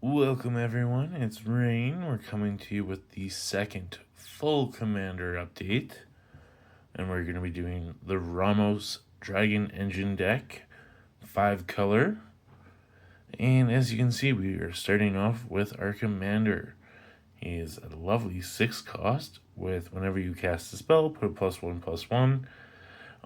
Welcome everyone, it's Rain. We're coming to you with the second full Commander update. And we're going to be doing the Ramos Dragon Engine deck, 5 color. And as you can see, we are starting off with our Commander. He is a lovely 6 cost with whenever you cast a spell, put a +1/+1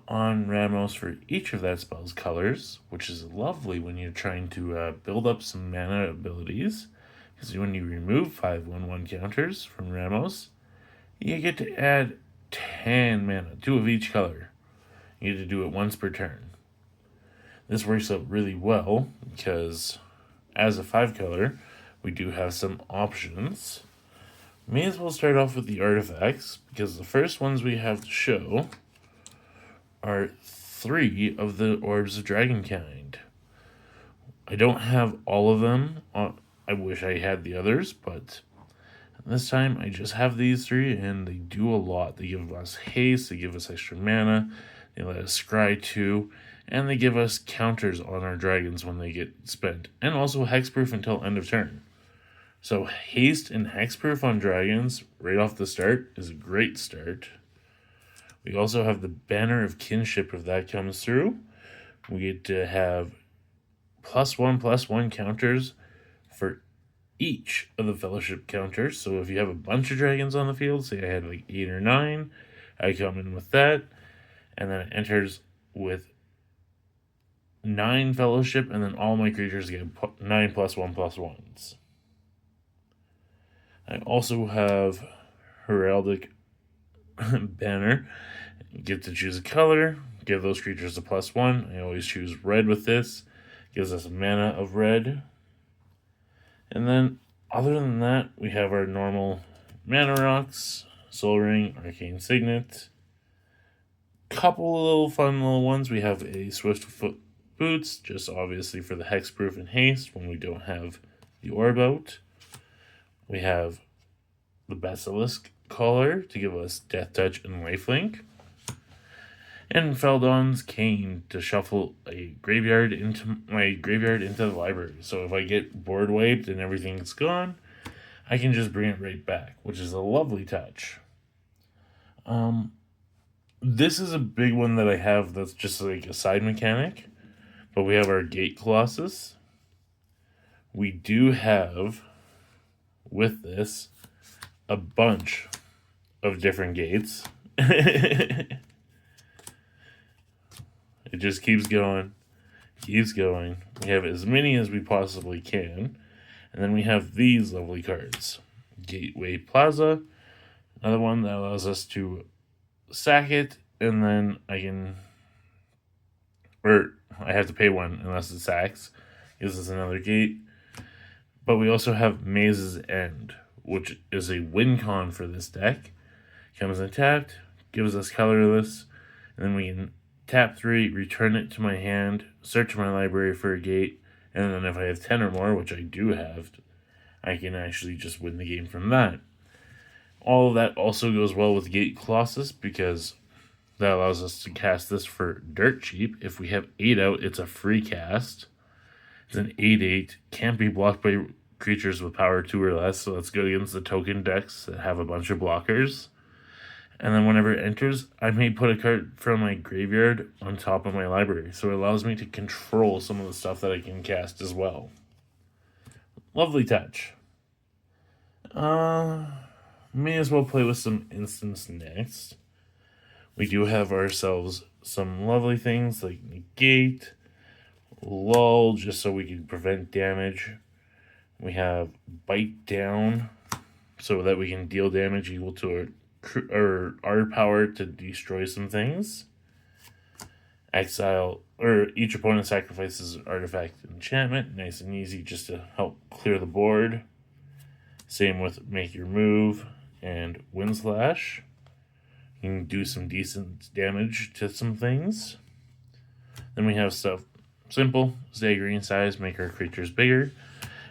on Ramos for each of that spell's colors, which is lovely when you're trying to build up some mana abilities, because when you remove 5/1/1 counters from Ramos, you get to add 10 mana, 2 of each color. You get to do it once per turn. This works out really well, because as a 5 color, we do have some options. May as well start off with the artifacts, because the first ones we have to show are 3 of the Orbs of Dragonkind. I don't have all of them. I wish I had the others, but this time I just have these 3, and they do a lot. They give us haste, they give us extra mana, they let us scry 2, and they give us counters on our dragons when they get spent, and also hexproof until end of turn. So haste and hexproof on dragons right off the start is a great start. We also have the Banner of Kinship if that comes through. We get to have +1/+1 counters for each of the Fellowship counters. So if you have a bunch of dragons on the field, say I had like 8 or 9, I come in with that. And then it enters with 9 Fellowship, and then all my creatures get 9 +1/+1s. I also have Heraldic Banner. You get to choose a color, give those creatures a +1. I always choose red with this. Gives us a mana of red. And then, other than that, we have our normal mana rocks, Soul Ring, Arcane Signet. Couple of little fun little ones. We have a Swiftfoot Boots, just obviously for the hexproof and haste when we don't have the orb out. We have the Basilisk Collar to give us Death Touch and Lifelink. And Feldon's Cane to shuffle a graveyard into the library. So if I get board wiped and everything's gone, I can just bring it right back, which is a lovely touch. This is a big one that I have that's just like a side mechanic. But we have our Gate Colossus. We do have, with this, a bunch of different gates. It just keeps going. Keeps going. We have as many as we possibly can. And then we have these lovely cards. Gateway Plaza. Another one that allows us to sack it. And then I have to pay 1 unless it sacks. Gives us another gate. But we also have Maze's End, which is a win con for this deck. Comes untapped. Gives us colorless. And then we can tap 3, return it to my hand, search my library for a gate, and then if I have 10 or more, which I do have, I can actually just win the game from that. All of that also goes well with Gate Colossus, because that allows us to cast this for dirt cheap. If we have 8 out, it's a free cast. It's an 8/8, can't be blocked by creatures with power 2 or less, so let's go against the token decks that have a bunch of blockers. And then whenever it enters, I may put a card from my graveyard on top of my library. So it allows me to control some of the stuff that I can cast as well. Lovely touch. May as well play with some instants next. We do have ourselves some lovely things like Negate, Lull, just so we can prevent damage. We have Bite Down, so that we can deal damage equal to our power to destroy some things. Exile, or each opponent sacrifices an artifact enchantment. Nice and easy just to help clear the board. Same with Make Your Move and Windslash. You can do some decent damage to some things. Then we have stuff simple, staggering size, make our creatures bigger.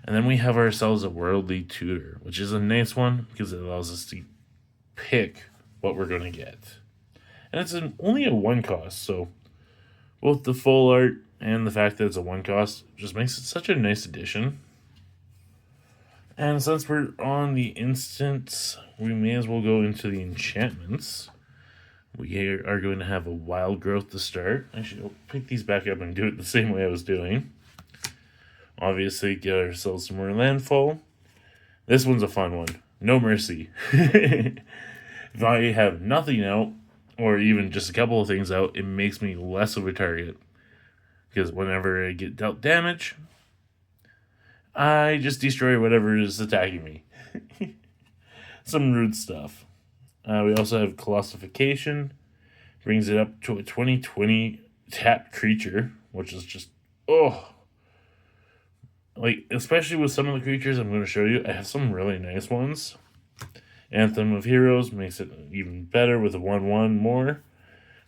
And then we have ourselves a Worldly Tutor, which is a nice one because it allows us to pick what we're going to get. And it's only a 1 cost, so both the full art and the fact that it's a 1 cost just makes it such a nice addition. And since we're on the instants, we may as well go into the enchantments. We are going to have a Wild Growth to start. Actually, I'll pick these back up and do it the same way I was doing. Obviously, get ourselves some more landfall. This one's a fun one. No Mercy. If I have nothing out, or even just a couple of things out, it makes me less of a target. Because whenever I get dealt damage, I just destroy whatever is attacking me. Some rude stuff. We also have Colossification. Brings it up to a 20/20 tapped creature, which is just, like, especially with some of the creatures I'm going to show you, I have some really nice ones. Anthem of Heroes makes it even better with a 1/1 more.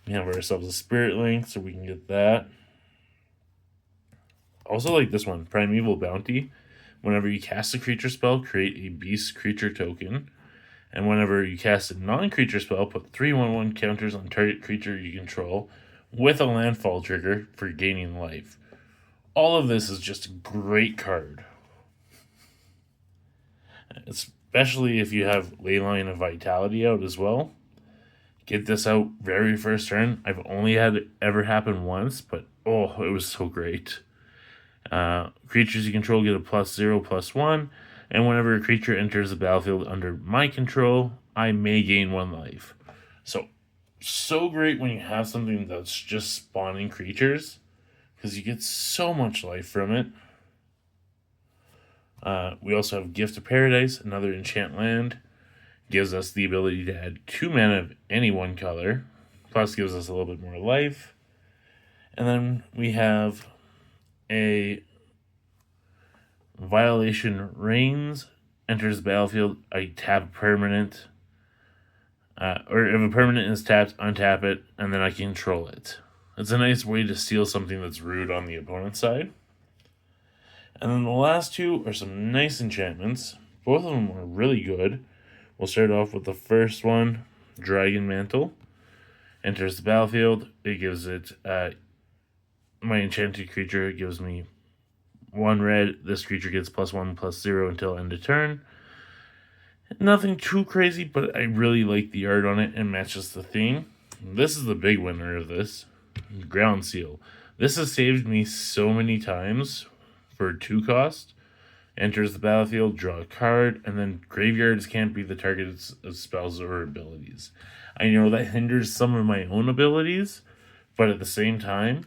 We have ourselves a Spirit Link, so we can get that. Also like this one, Primeval Bounty. Whenever you cast a creature spell, create a beast creature token. And whenever you cast a non-creature spell, put 3/1/1 counters on target creature you control with a landfall trigger for gaining life. All of this is just a great card. Especially if you have Leyline of Vitality out as well. Get this out very first turn. I've only had it ever happen once, but it was so great. Creatures you control get a +0/+1, and whenever a creature enters the battlefield under my control, I may gain 1 life. So great when you have something that's just spawning creatures, because you get so much life from it. We also have Gift of Paradise, another enchant land. Gives us the ability to add 2 mana of any one color, plus gives us a little bit more life. And then we have a Violation Reigns. Enters the battlefield, I tap a permanent. Or if a permanent is tapped, untap it, and then I control it. It's a nice way to steal something that's rude on the opponent's side. And then the last two are some nice enchantments. Both of them are really good. We'll start off with the first one, Dragon Mantle. Enters the battlefield. It gives it, my enchanted creature gives me 1 red. This creature gets +1/+0 until end of turn. Nothing too crazy, but I really like the art on it and matches the theme. This is the big winner of this. Ground Seal. This has saved me so many times for 2 cost. Enters the battlefield, draw a card, and then graveyards can't be the target of spells or abilities. I know that hinders some of my own abilities, but at the same time,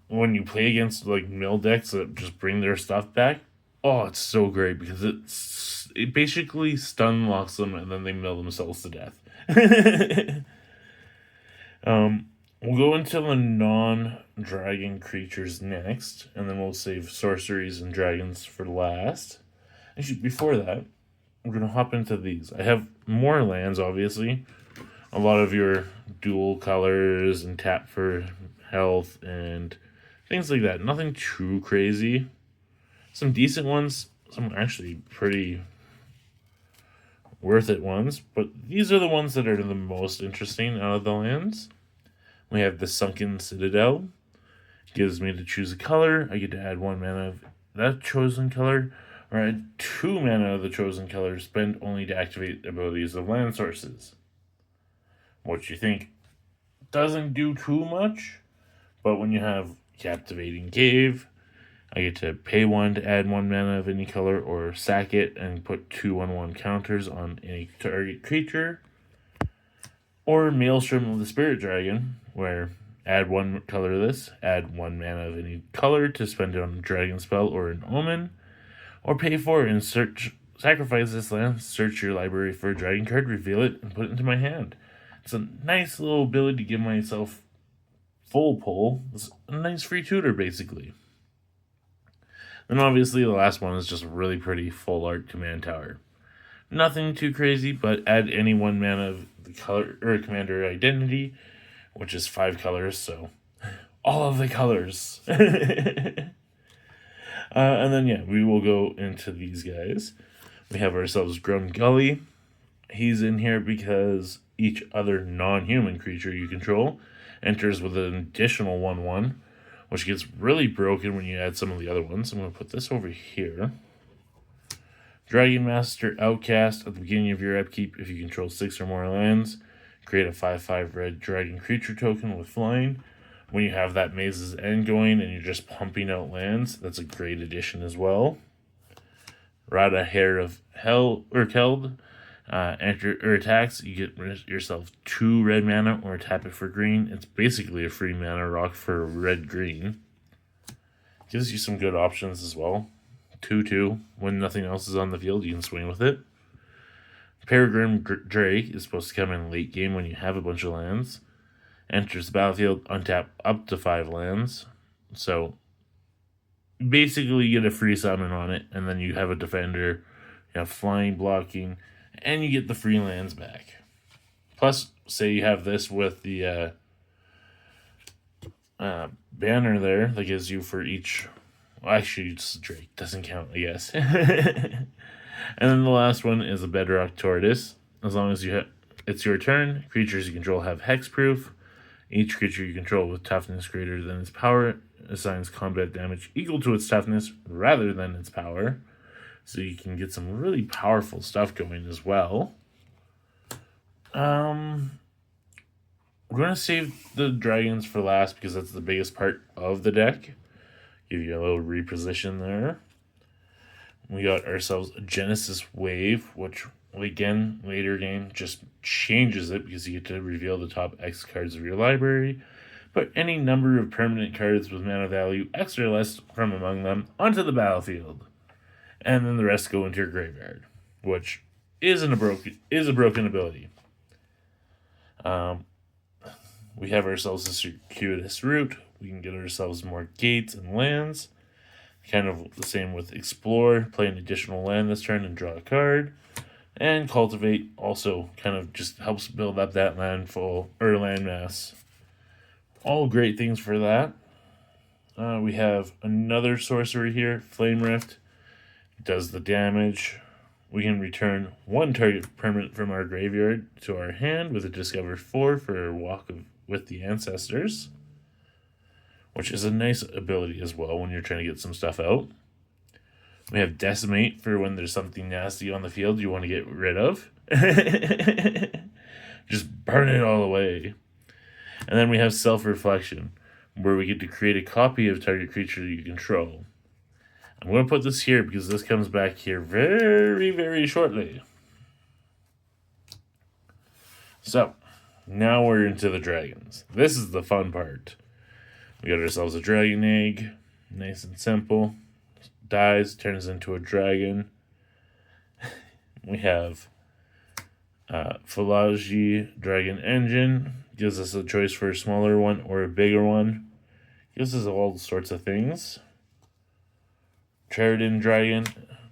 when you play against like mill decks that just bring their stuff back, it's so great because it basically stun locks them and then they mill themselves to death. We'll go into the non-dragon creatures next, and then we'll save sorceries and dragons for last. Actually, before that, we're going to hop into these. I have more lands, obviously. A lot of your dual colors and tap for health and things like that. Nothing too crazy. Some decent ones. Some actually pretty worth it ones. But these are the ones that are the most interesting out of the lands. We have the Sunken Citadel. Gives me to choose a color. I get to add 1 mana of that chosen color, or add 2 mana of the chosen color, spend only to activate abilities of land sources. What you think doesn't do too much, but when you have Captivating Cave, I get to pay 1 to add 1 mana of any color, or sack it and put 2/1/1 counters on any target creature. Or Maelstrom of the Spirit Dragon, where add 1 color of this, add 1 mana of any color to spend it on a dragon spell or an omen, or pay 4 and sacrifice this land, search your library for a dragon card, reveal it, and put it into my hand. It's a nice little ability to give myself full pull. It's a nice free tutor, basically. Then obviously the last one is just a really pretty full art command tower. Nothing too crazy, but add any 1 mana of the color or commander identity, which is 5 colors, so all of the colors. And then we will go into these guys. We have ourselves Grumgully. He's in here because each other non-human creature you control enters with an additional 1/1, which gets really broken when you add some of the other ones. I'm going to put this over here. Dragonmaster Outcast. At the beginning of your upkeep, if you control 6 or more lands, create a 5/5 red dragon creature token with flying. When you have that Maze's End going and you're just pumping out lands, that's a great addition as well. Rada Hair of Hell or Keld. Enter or attacks, you get yourself 2 red mana or tap it for green. It's basically a free mana rock for red-green. Gives you some good options as well. 2/2. When nothing else is on the field, you can swing with it. Peregrine Drake is supposed to come in late game when you have a bunch of lands. Enters the battlefield, untap up to 5 lands. So basically you get a free summon on it, and then you have a defender, you have flying, blocking, and you get the free lands back. Plus, say you have this with the banner there that gives you for each... Well, actually, it's Drake. Doesn't count, I guess. And then the last one is a Bedrock Tortoise. As long as it's your turn, creatures you control have hexproof. Each creature you control with toughness greater than its power assigns combat damage equal to its toughness rather than its power. So you can get some really powerful stuff going as well. We're going to save the dragons for last because that's the biggest part of the deck. Give you a little reposition there. We got ourselves a Genesis Wave, which again, later game, just changes it because you get to reveal the top X cards of your library. Put any number of permanent cards with mana value X or less from among them onto the battlefield. And then the rest go into your graveyard, which is a broken ability. We have ourselves a circuitous route. We can get ourselves more gates and lands. Kind of the same with Explore, play an additional land this turn and draw a card. And Cultivate also kind of just helps build up that landfall or land mass. All great things for that. We have another sorcery here, Flame Rift. Does the damage. We can return 1 target permanent from our graveyard to our hand with a Discover 4 for a Walk with the Ancestors, which is a nice ability as well when you're trying to get some stuff out. We have Decimate for when there's something nasty on the field you want to get rid of. Just burn it all away. And then we have Self-Reflection, where we get to create a copy of target creature you control. I'm going to put this here because this comes back here very, very shortly. So, now we're into the dragons. This is the fun part. We got ourselves a dragon egg. Nice and simple. Dies, turns into a dragon. We have Fallaji Dragon Engine. Gives us a choice for a smaller one or a bigger one. Gives us all sorts of things. Chardalyn Dragon,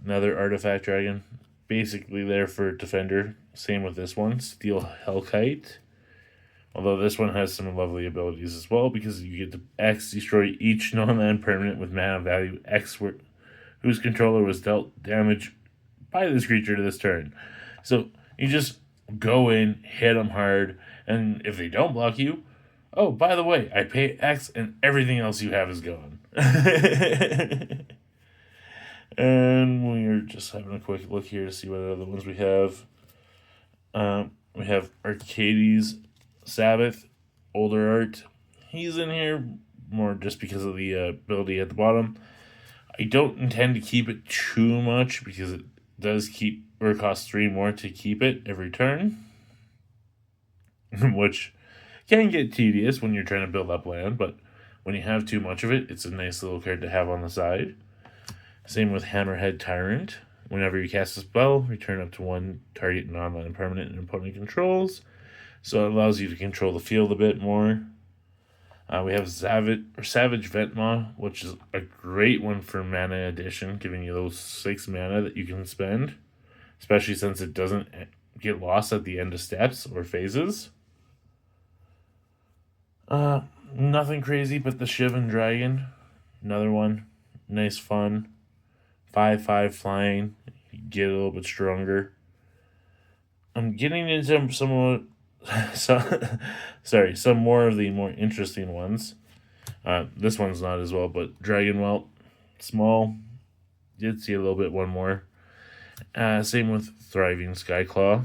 another artifact dragon, basically there for defender. Same with this one, Steel Hellkite. Although this one has some lovely abilities as well because you get to X destroy each non-land permanent with mana value X whose controller was dealt damage by this creature to this turn. So you just go in, hit them hard, and if they don't block you, oh, by the way, I pay X and everything else you have is gone. And we're just having a quick look here to see what other ones we have. We have Arcades Sabboth, older art. He's in here more just because of the ability at the bottom. I don't intend to keep it too much because it does cost 3 more to keep it every turn. Which can get tedious when you're trying to build up land, but when you have too much of it, it's a nice little card to have on the side. Same with Hammerhead Tyrant. Whenever you cast a spell, return up to 1 target non-land permanent an opponent controls. So it allows you to control the field a bit more. We have Savage Ventmaw, which is a great one for mana addition, giving you those 6 mana that you can spend, especially since it doesn't get lost at the end of steps or phases. Nothing crazy, but the Shivan Dragon, another one, nice fun. 5/5 flying, you get a little bit stronger. I'm getting into some more of the more interesting ones. This one's not as well, but Dragon Whelp, small, did see a little bit one more. Same with Thriving Skyclaw.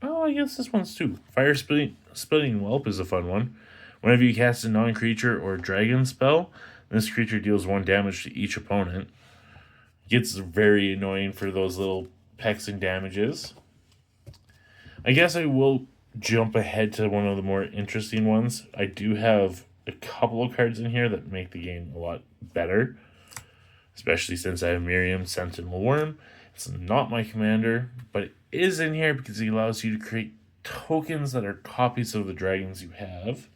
Oh, I guess this one's too. Firespitter Whelp is a fun one. Whenever you cast a non-creature or dragon spell, this creature deals 1 damage to each opponent. Gets very annoying for those little pecks and damages. I guess I will jump ahead to one of the more interesting ones. I do have a couple of cards in here that make the game a lot better, especially since I have Miriam Sentinel Worm. It's not my commander, but it is in here because it allows you to create tokens that are copies of the dragons you have,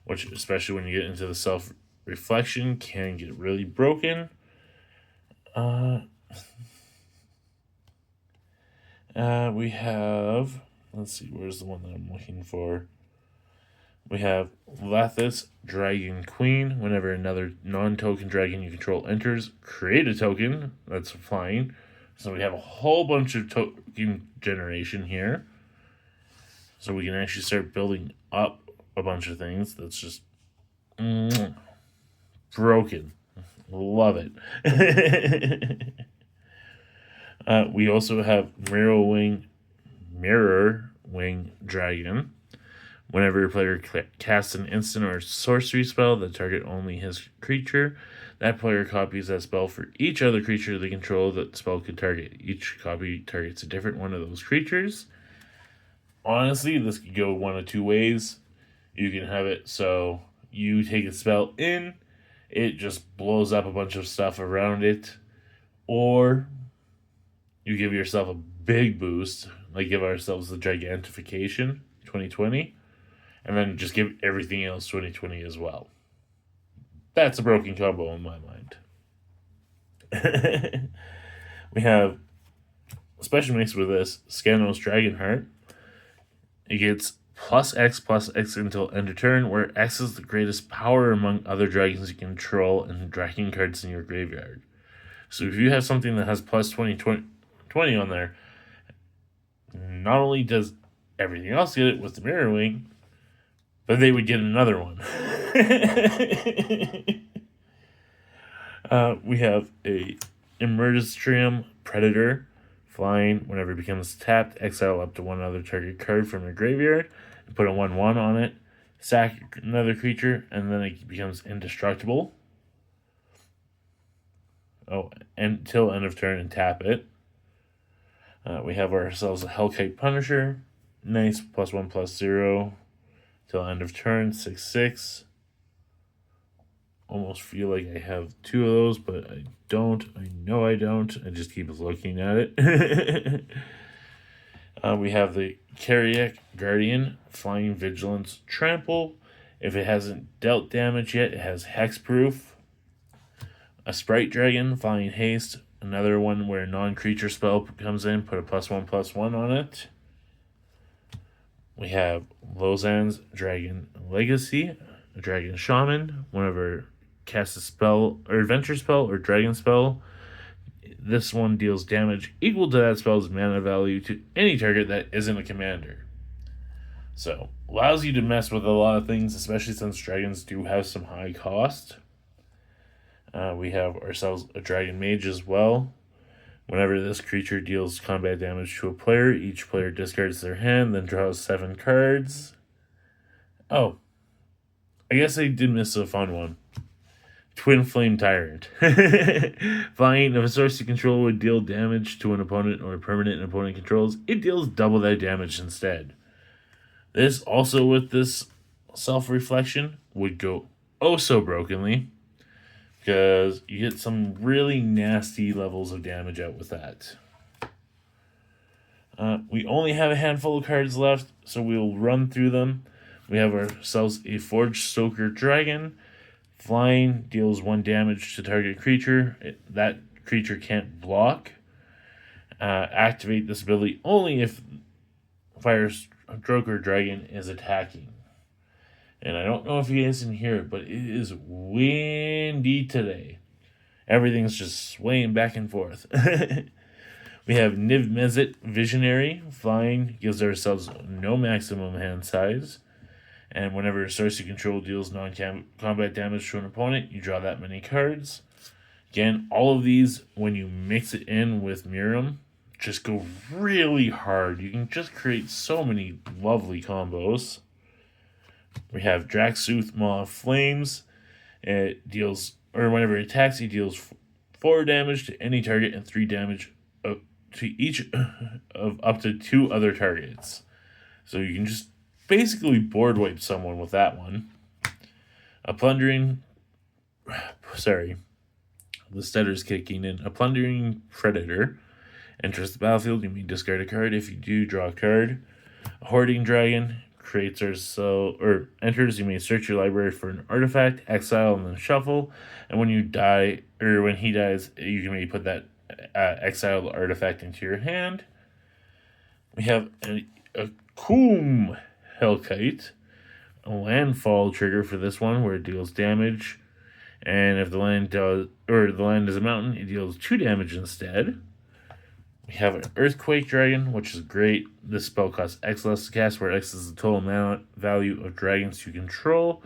which, especially when you get into the self-reflection, can get really broken. We have, let's see, where's the one that I'm looking for? We have Lathliss Dragon Queen. Whenever another non-token dragon you control enters, create a token that's flying. So we have a whole bunch of token generation here. So we can actually start building up a bunch of things. That's just broken. Love it. We also have Mirror Wing Dragon. Whenever a player casts an instant or sorcery spell that target only his creature, that player copies that spell for each other creature they control that spell could target. Each copy targets a different one of those creatures. Honestly, this could go one of two ways. You can have it so you take a spell in, it just blows up a bunch of stuff around it, or you give yourself a big boost, like give ourselves the Gigantification 2020, and then just give everything else 2020 as well. That's a broken combo in my mind. We have special mix with this Skanos Dragonheart. It gets +X until end of turn, where X is the greatest power among other dragons you control and dragon cards in your graveyard. So if you have something that has +20 on there, not only does everything else get it with the Mirror Wing, but they would get another one. We have a Immersturm Predator. Flying, whenever it becomes tapped, exile up to one other target card from your graveyard, and put a 1/1 on it, sack another creature, and then it becomes indestructible. Oh, until end of turn and tap it. We have ourselves a Hellkite Punisher. Nice, +1/+0 till end of turn, 6/6. Almost feel like I have two of those, but I don't. I know I don't. I just keep looking at it. We have the Carriac Guardian, Flying Vigilance Trample. If it hasn't dealt damage yet, it has Hexproof. A Sprite Dragon, Flying Haste. Another one where a non-creature spell comes in, put a +1/+1 on it. We have Lozan's Dragon Legacy, a Dragon Shaman. Whenever cast a spell or adventure spell or dragon spell, this one deals damage equal to that spell's mana value to any target that isn't a commander. So allows you to mess with a lot of things, especially since dragons do have some high cost. We have ourselves a Dragon Mage as well. Whenever this creature deals combat damage to a player, each player discards their hand, then draws 7 cards. Oh, I guess I did miss a fun one. Twinflame Tyrant. Flying, if a source you control would deal damage to an opponent or a permanent an opponent controls, it deals double that damage instead. This, also with this self-reflection, would go oh so brokenly, because you get some really nasty levels of damage out with that. We only have a handful of cards left, so we'll run through them. We have ourselves a Forgestoker Dragon. Flying, deals 1 damage to target creature. That creature can't block. Activate this ability only if Firespitter Dragon is attacking. And I don't know if you guys can hear it, but it is windy today. Everything's just swaying back and forth. We have Niv-Mizzet Visionary. Flying, gives ourselves no maximum hand size. And whenever a source you control deals non-combat damage to an opponent, you draw that many cards. Again, all of these, when you mix it in with Miram, just go really hard. You can just create so many lovely combos. We have Drakuseth, Maw of Flames. It deals, or whenever it attacks, it deals 4 damage to any target and 3 damage to each of up to 2 other targets. So you can just basically board wipe someone with that one. A Plundering... Sorry. The stutter's kicking in. A Plundering Predator enters the battlefield. You may discard a card. If you do, draw a card. A Hoarding Dragon enters. You may search your library for an artifact, exile, and then shuffle. And when you die, or when he dies, you can maybe put that exiled artifact into your hand. We have a Coom Hellkite, a landfall trigger for this one, where it deals damage. And if the land is a mountain, it deals 2 damage instead. We have an Earthquake Dragon, which is great. This spell costs X less to cast, where X is the total value of dragons you control.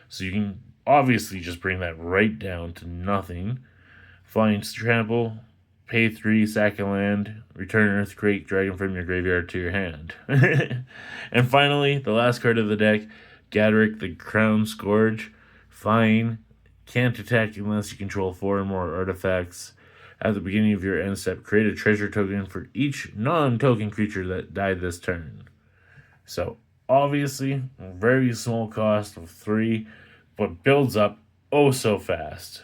So you can obviously just bring that right down to nothing. Flying Trample, pay 3, sack a land, return Earthquake Dragon from your graveyard to your hand. And finally, the last card of the deck, Gadrick the Crown Scourge. Flying, can't attack unless you control 4 or more artifacts. At the beginning of your end step, create a treasure token for each non-token creature that died this turn. So, obviously, a very small cost of 3, but builds up oh so fast.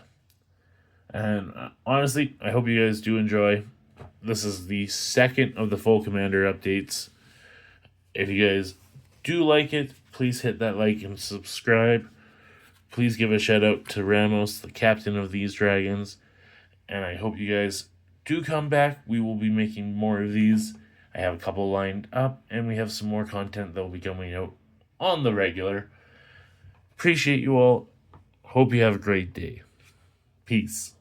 And honestly, I hope you guys do enjoy. This is the second of the full Commander updates. If you guys do like it, please hit that like and subscribe. Please give a shout out to Ramos, the captain of these dragons. And I hope you guys do come back. We will be making more of these. I have a couple lined up, and we have some more content that will be coming out on the regular. Appreciate you all. Hope you have a great day. Peace.